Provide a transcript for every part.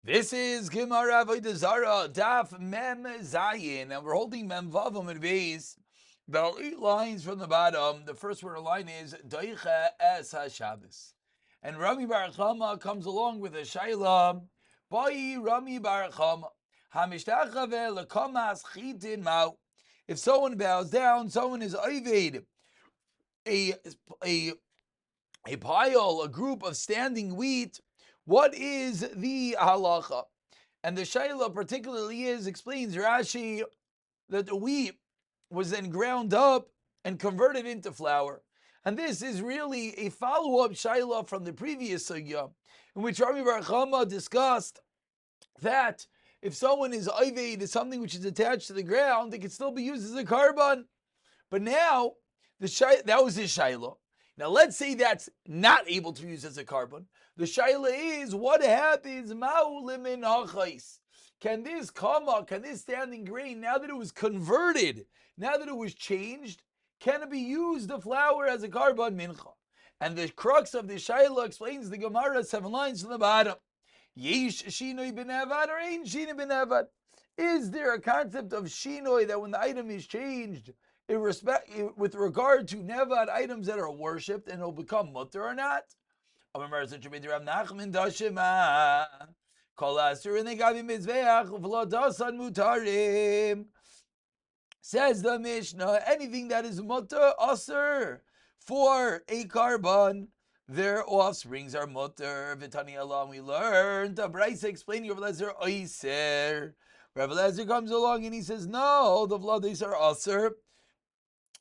This is Gemara Avodah Zarah, Daf Mem Zayin, and we're holding Mem Vavam and Beis. There are 8 lines from the bottom. The first word of line is Doicha Es HaShabbos. And Rami Bar Chama comes along with a Shaila. Boi Rami Bar Chama. Hamishtachave Lekamas Chitin Mau. If someone bows down, someone is Oived, a pile, a group of standing wheat. What is the halacha? And the shaila particularly explains Rashi, that the wheat was then ground up and converted into flour. And this is really a follow-up shaila from the previous sugya, in which Rami Bar Chama discussed that if someone is oived, is something which is attached to the ground, it can still be used as a carbon. But now, that was his shaila. Now let's say that's not able to be used as a carbon. The shaila is, what happens? Can this standing grain, now that it was converted, now that it was changed, can it be used, the flour, as a carbon mincha? And the crux of the shaila explains the Gemara 7 lines from the bottom. Yesh shinoi b'nevad or ain't shinoi b'nevad? Is there a concept of shinoi that when the item is changed, with regard to nevad items that are worshipped, and it'll become mutter or not? Says the Mishnah, anything that is mutter aser for a carbon, their offsprings are mutter. V'tani along we learned the Brisa explaining Rav Eliezer oiser. Rav Eliezer comes along and he says, no, the vladis are aser.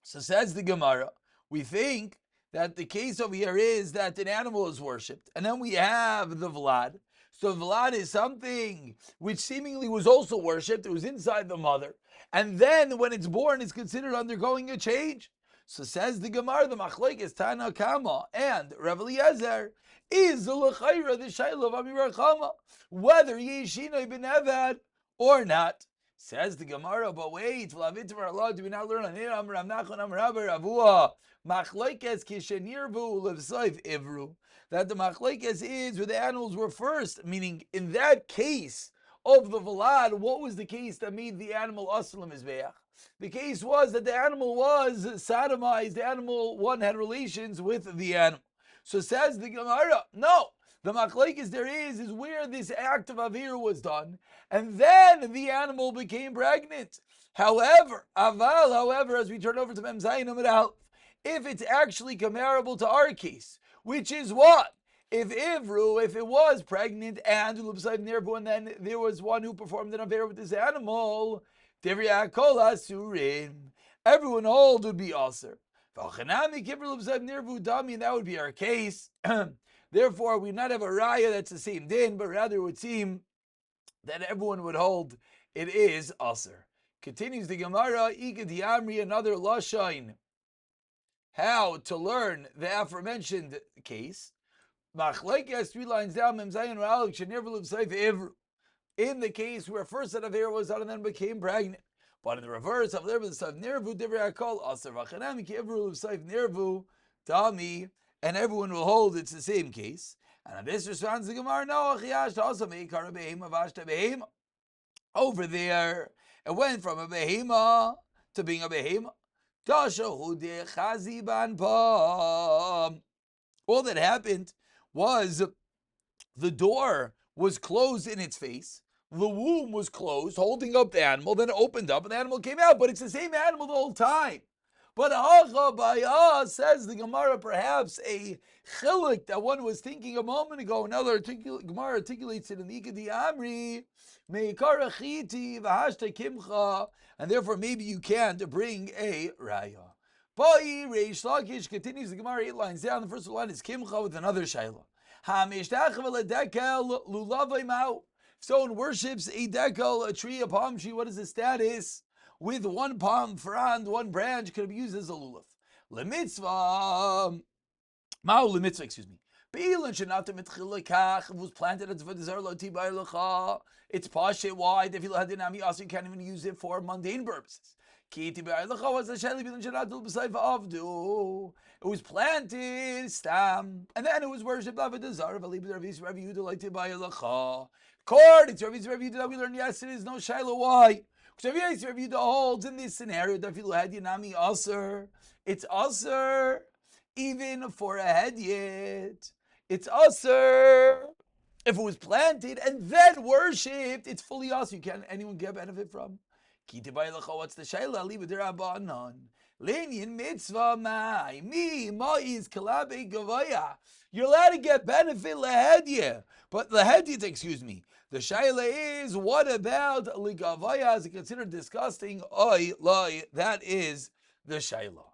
So says the Gemara, we think that the case over here is that an animal is worshipped, and then we have the vlad. So vlad is something which seemingly was also worshipped. It was inside the mother, and then when it's born, it's considered undergoing a change. So says the Gemara, the machlek is Tana Kama and Rav Eliezer is the l'chayra, the shayla of Ami Bar Chama, whether yeshinoi b'nevad or not. Says the Gemara, but wait, do we not learn on here? Amar Nachon Amar Rabba Ravua machlekes kishenirvu levsoif ivru, that the machlekes is where the animals were first, meaning in that case of the vlad, what was the case that made the animal aslam mizbeach? The case was that the animal was sodomized, the animal, one had relations with the animal. So says the Gemara, no. The machlekes there is where this act of avir was done, and then the animal became pregnant. However, as we turn over to Mem Zayin Amud Aleph, if it's actually comparable to our case, which is what? If it was pregnant and then there was one who performed an avir with this animal, everyone old would be aser. And that would be our case. Therefore, we not have a raya that's the same din, but rather it would seem that everyone would hold it is aser. Continues the Gemara, Ikad Yamri, another lashain. How to learn the aforementioned case. Machlekes 3 lines down, Mem Zayin Ra'alik, Shenirvu L'V'Sayf Ivru. In the case where first that avir was done and then became pregnant. But in the reverse, of Nirvu, Divrei HaKol, Aser V'Chanami, Ki Ivru L'V'Sayf Nirvu, Dami, and everyone will hold it's the same case. And on this responds the Gemara, no, also Meikara Behema Vashta Behema. Over there, it went from a Behema to being a Behema. All that happened was the door was closed in its face, the womb was closed, holding up the animal, then it opened up and the animal came out, but it's the same animal the whole time. But says the Gemara, perhaps a chilik that one was thinking a moment ago. Another Gemara articulates it in the Ikadi Amri, Meikara Chiti V'Hashta Kimcha, and therefore maybe you can't bring a raya. Bai Reish Lakish continues the Gemara 8 lines down. The first line is Kimcha with another shayla. If someone worships a dekel, a tree, a palm tree, what is the status? With one palm frond, one branch, could be used as a lulav. Lemitzvah, excuse me. It was planted as Avodah Zarah. It's pashe wide. If you can't even use it for mundane purposes. It was planted, stam, and then it was worshipped. According to Rabbi Yehuda that we learned yesterday, there's no Shiloh. Why? Because Rabbi Yehuda holds in this scenario that if Hadyanami Aser, it's Aser even for a Hadyet. It's Aser if it was planted and then worshipped. It's fully Aser. Anyone get benefit from? What's the Shiloh? Leave it there. Lenyan mitzvah ma is kalabe gavaya. You're allowed to get benefit lahedya, but lahedya, excuse me. The shaila is, what about ligavaya? Is it considered disgusting? Oy loy, that is the shaila.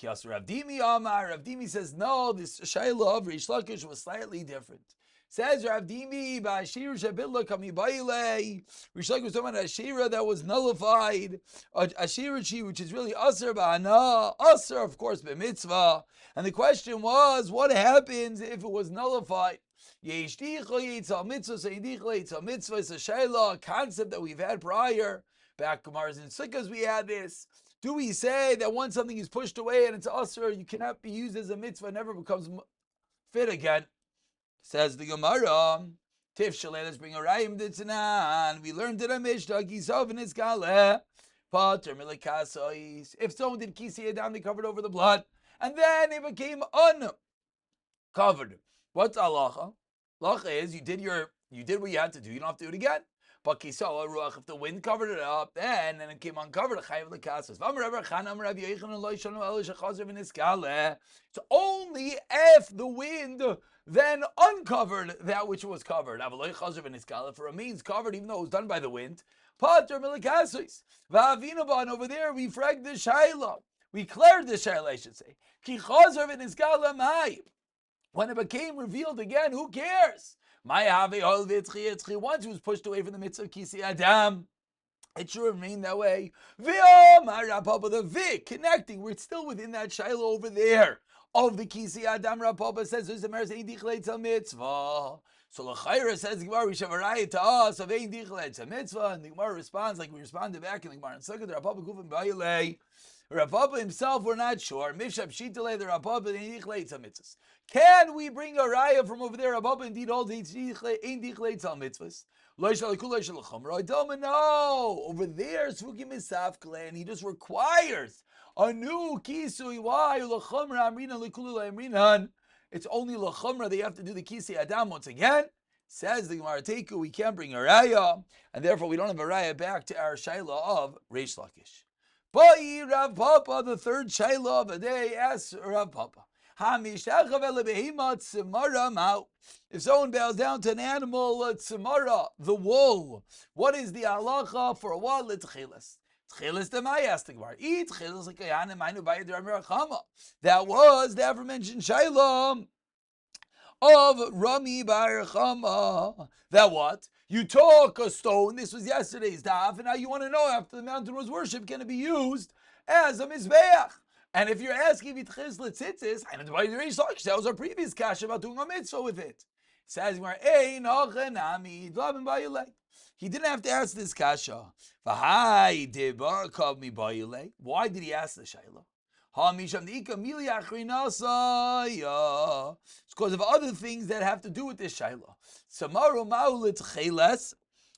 Kias Rav Dimi Amar. Rav Dimi says no. This shaila of Rish Lakish was slightly different. Says Rav Dimi, Ba'ashir Shabilla Kami Baile. Rish Lakish was talking about Ashira that was nullified. Ashira, which is really Asr Ba'ana. Asr, of course, B'mitzvah. And the question was, what happens if it was nullified? Yeshticha Yitzal Mitzvah, so Yedicha Yitzal Mitzvah is a Shaila, a concept that we've had prior. Back Gemara's in Sukkahs we had this. Do we say that once something is pushed away and it's Asr, you cannot be used as a mitzvah, never becomes fit again? Says the Gemara, Tif Shalei, let's bring a Rayim Ditzanan. We learned that a Mishnah, Kisov and Iskale, Pater Milikasois. If someone did Kisi Adam, they covered over the blood, and then it became uncovered. What's halacha? Halacha is you did what you had to do. You don't have to do it again. But Kisah Ruach, if the wind covered it up, then and it came uncovered, it's only if the wind then uncovered that which was covered. If it remains covered, even though it was done by the wind, Pater Milikasois. Va'avinaban, over there we fragged the Shaila. We cleared the Shaila, I should say. Ki chazer v'niskala mai. When it became revealed again, who cares? Once it was pushed away from the mitzvah of Kisi Adam, it should remain that way. The Vik connecting, we're still within that Shiloh over there of the Kisi Adam. Rapapa says, mitzvah. So L'chaira says, we should have a riot to us of Ein Dichle mitzvah. And the Gemara responds like we responded back in the Gemara. And Sukkah, the Rapapa Gufim Bayilei. Rapapa himself, we're not sure. Mishab Shitale, the Rapapa, Ein Dichle mitzvahs. Can we bring a raya from over there? Abba indeed holds Ein Dichle mitzvahs. No, over there, Svukim Misafkle, and he just requires a new kisui. Why? It's only lachumra. They have to do the kisi adam once again. Says the Gemara Teiku, we can't bring a raya, and therefore we don't have a raya back to our shaila of Reish Lakish. Bai Rav Papa, the third shaila of the day, asks Rav Papa. If someone bows down to an animal, tzimara, the wool, what is the halacha for a wool? Tchilas. Tchilas demai, asked the Gemara. That was the aforementioned Shailam of Rami Bar Chama. That what? You took a stone, this was yesterday's daf, and now you want to know after the mountain was worshipped, can it be used as a mizbeach? And if you're asking Vitchis Letzitzis, that was our previous kasha about doing a mitzvah with it. Says he didn't have to ask this kasha. Why did he ask the shayla? It's because of other things that have to do with this shayla.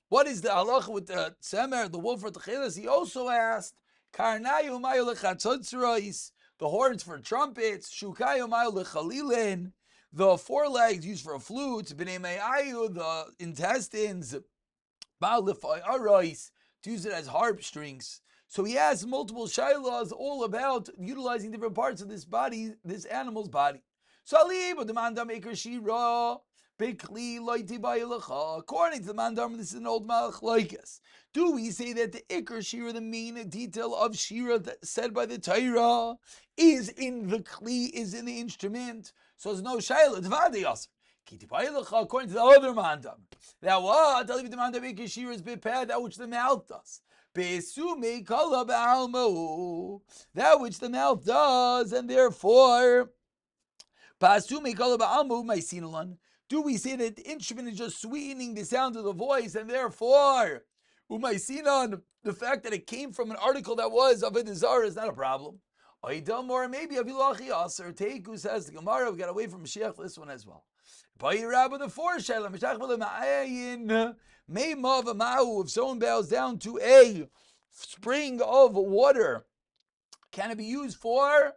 What is the halacha with the tzemer, the wolf for tcheles? He also asked. The horns for trumpets, the forelegs used for flutes, the intestines, to use it as harp strings. So he has multiple shaylas all about utilizing different parts of this body, this animal's body. According to the Mandam, this is an old machlokes. Do we say that the Iker Shira, the main detail of Shira said by the Torah, is in the Kli, is in the instrument? So there's no Shaila, Tvadi Yasser. According to the other Mandam. That what? The Mandam Iker Shira is bepad, that which the mouth does. That which the mouth does, and therefore, do we say that the instrument is just sweetening the sound of the voice, and therefore, the fact that it came from an article that was Avodah Zarah is not a problem? Or maybe Avilachi Aser Teiku says the Gemara, we got away from Mashiach for this one as well. The four Shaila, Meima v'ma'u, if someone bows down to a spring of water, can it be used for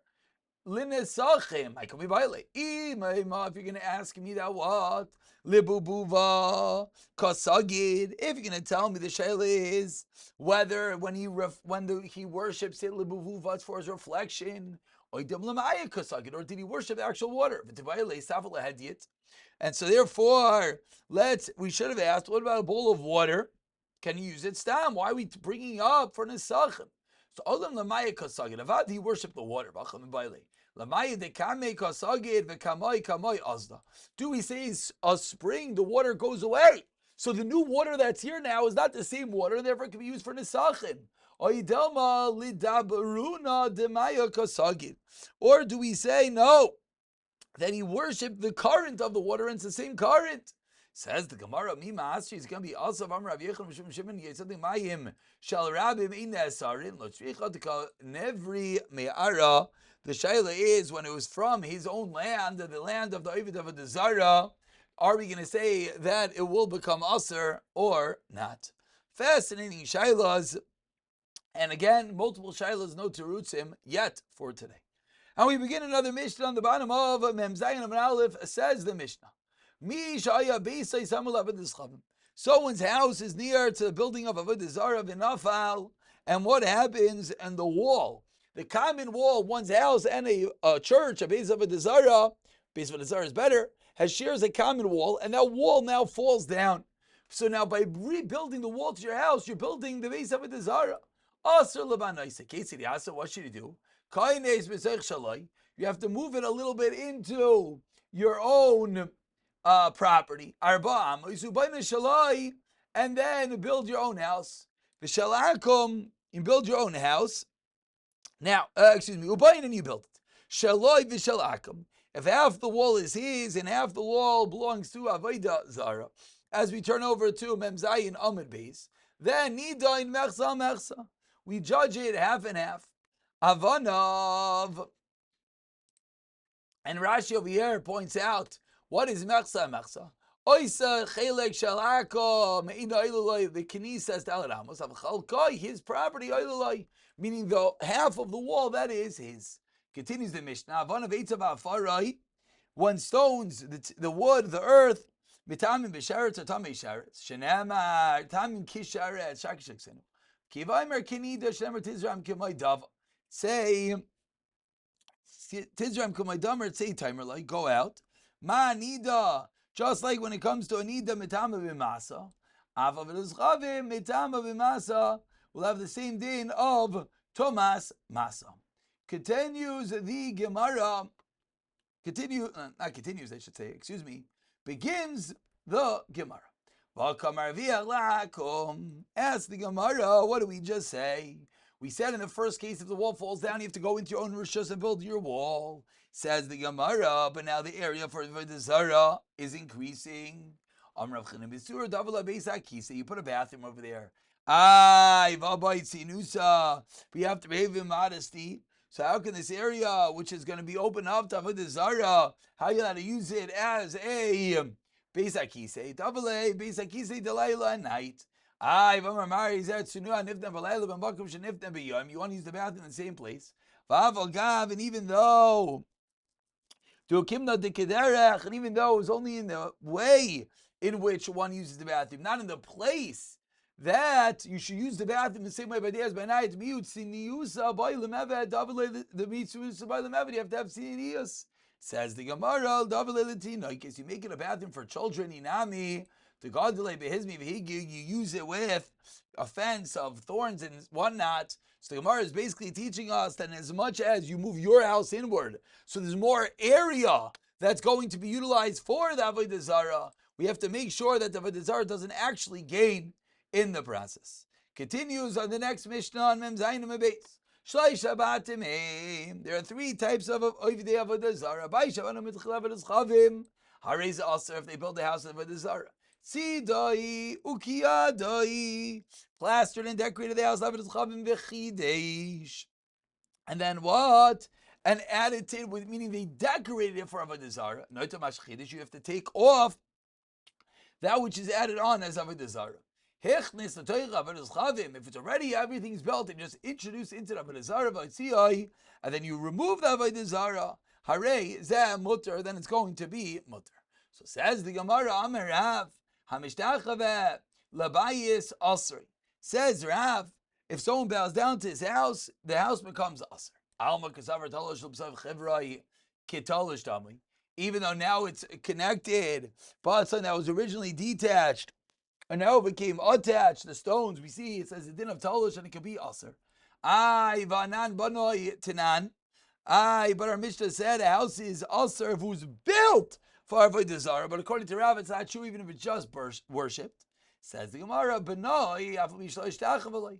linesachim? I can be violate. If you're going to ask me that, what? Libubuva kasagid. If you're going to tell me the shayla is whether when he worships it libubuva, it's for his reflection, or did he worship the actual water? And so therefore, we should have asked, what about a bowl of water? Can you use it? Stam. Why are we bringing up for nesachim? So Olam Lamaya Kasagid. Avad, he worshipped the water. Lamaya de Kame Kasagid v'Kamai Kamai Azda. Do we say a spring, the water goes away? So the new water that's here now is not the same water, and therefore it can be used for nesachim. Oidelma lidabaruna demaya kasagid. Or do we say no, that he worshipped the current of the water, and it's the same current? Says the Gemara, Mima Asri is going to be also Amr Rav Yechon Mishum Shimon Yitzading Mayim Shal Rabim In Nesarin Lotzricha Tika Nevri Me'ara. The Shaila is when it was from his own land, the land of the Avodah Zarah. Are we going to say that it will become Aser or not? Fascinating Shailas, and again, multiple Shailas, no Terutzim yet for today. And we begin another Mishnah on the bottom of Mem Zayin of Aleph. Says the Mishnah, someone's house is near to the building of Avodah Zarah v'nafal, and what happens? And the wall, the common wall, one's house and a church, a base of Avodah Zarah is better, shares a common wall, and that wall now falls down. So now by rebuilding the wall to your house, you're building the base of Avodah Zarah. What should you do? You have to move it a little bit into your own property, and then build your own house. You build your own house. Now, and you build it. If half the wall is his and half the wall belongs to Avodah Zarah, as we turn over to Mem Zayin Amud Beis, then Nidain Mechsa Mechsa. We judge it half and half. Avanav. And Rashi over here points out, what is Mechsa Mechsa? Oisa Chelek Shalako Meina Ilulai, the Knesset Alaramos of Chalkai, his property Ilulai, meaning the half of the wall that is his. Continues the Mishnah. Avanav Eitzav Afarai, one stones the wood, the earth, Mitamim Bisharetz or Tamei Sharetz, Shenamar Tamim Kisharetz Shakishak Senu. Kivaimer Kinida Shemer Tizram Kimai Dav. Say Tizram Kimai Damer, say timer like go out. Ma Nida, just like when it comes to a Nida Mitama Bimasa, Ava V'Lizchavim Mitama Bimasa will have the same din of Thomas Masa. Continues the Gemara. Begins the Gemara. Ask the Gemara, what do we just say? We said in the first case, if the wall falls down, you have to go into your own rishus and build your wall. Says the Gemara, but now the area for the Zarah is increasing. You put a bathroom over there. We have to behave in modesty. So how can this area, which is going to be open up to Avodah Zarah, how you allowed to use it as a Beis HaKisei? Tavalei Beis HaKisei Delayla at night. You want to use the bathroom in the same place. And even though and even though it's only in the way in which one uses the bathroom, not in the place that you should use the bathroom the same way by day as by night. You have to have siniyus. Says the Gemara, in case you make it a bathroom for children, inami, you use it with a fence of thorns and whatnot. So the Gemara is basically teaching us that as much as you move your house inward, so there's more area that's going to be utilized for the Avodah Zarah, we have to make sure that the Avodah Zarah doesn't actually gain in the process. Continues on the next Mishnah on Mem Zayin Amud Beis. There are three types of Avodah Zarah. If they build a house of Avodah Zarah. Tzidai ukiyadai, plastered and decorated the house of Avodah Zarah. And then what? And added to it, meaning they decorated it for Avodah Zarah. You have to take off that which is added on as Avodah Zarah. If it's already everything's built and just introduce into the Avodah Zarah, and then you remove the Avodah Zarah, Hare zeh mutter, then it's going to be mutter. So says the Gemara, Amar Rav, Hamishtachave labayis asri. Says Rav, if someone bows down to his house, the house becomes asr. Alma kasavar talosh l'bsav chevrai kitalosh dami. Even though now it's connected, but something that was originally detached and now it became attached, the stones, we see it says it didn't have talosh and it could be asr. Ay vanan banoi tanan. Ay, but our Mishnah said a house is asr if it was built for Avodah Zarah, but according to Rav, it's not true even if it's just worshipped. Says the Gemara, banoi afal mishlo ishtachavali.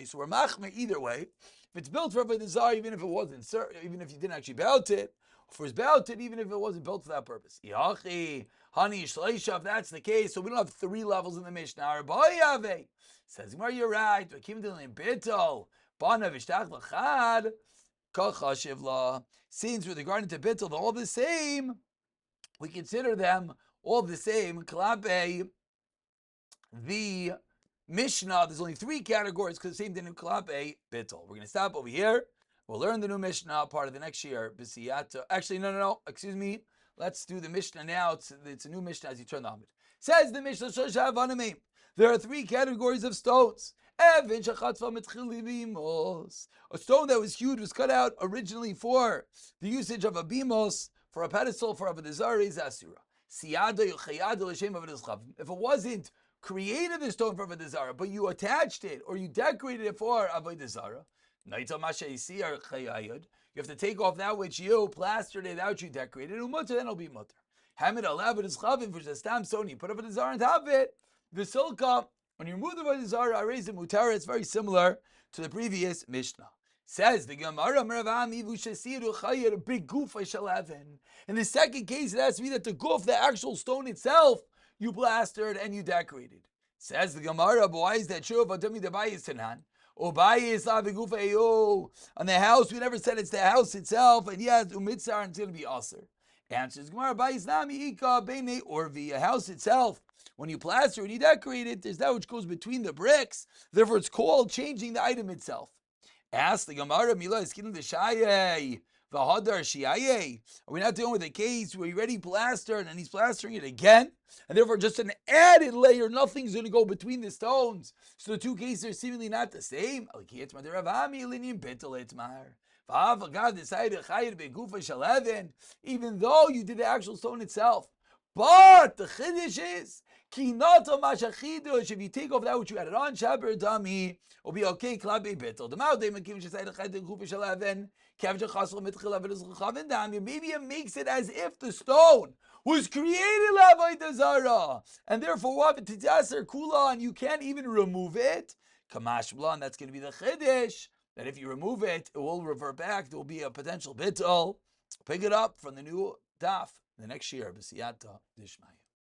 So we're machmer either way. If it's built for Avodah Zarah, even if it wasn't, even if you didn't actually build it, if it was built it, even if it wasn't built for that purpose. Yachi, honey, shleisha, if that's the case, so we don't have 3 levels in the Mishnah. Says Gemara, you're right. Since with regard to bittul, they're all the same, we consider them all the same. Klape, the Mishnah, there's only 3 categories because the same thing in Klape, bittul. We're going to stop over here. We'll learn the new Mishnah part of the next year. Actually, no. Excuse me. Let's do the Mishnah now. It's a new Mishnah as you turn the Amud. Says the Mishnah, there are 3 categories of stones. A stone that was hewed was cut out originally for the usage of a bimos, for a pedestal, for Avodah Zarah is asura. If it wasn't created the stone for Avodah Zarah, but you attached it or you decorated it for Avodah Zarah, you have to take off that which you plastered it out, you decorated it, then it'll be mutter. Hamid alav is chavim, which is a stam stone, you put Avodah Zarah on top of it. The silka, when you remove the Avodah Zarah, I raise the mutar, it's very similar to the previous Mishnah. Says the Gemara, big goof I shall have. In the second case, it has to be that the goof, the actual stone itself, you plastered and you decorated. Says the Gemara, but why is that true? On the house, we never said it's the house itself, and yes, umitzar, and it's going to be aser. Answers Gemara, a house itself, when you plaster and you decorate it, there's that which goes between the bricks. Therefore, it's called changing the item itself. Ask the Gemara, Mila is killing the shaye, v'hadar shiaye. Are we not dealing with a case where he already plastered and he's plastering it again? And therefore, just an added layer, nothing's going to go between the stones. So the 2 cases are seemingly not the same. Even though you did the actual stone itself. But the chiddush is, if you take off that which you added on, shaber dami, will be okay. Klabe bittul. Maybe it makes it as if the stone was created l'avodah zarah, and therefore what? Tidaser kula, and you can't even remove it. Kamash blan. That's going to be the chiddush. That if you remove it, it will revert back. There will be a potential bittul. Pick it up from the new daf the next year. B'siyata dishmai.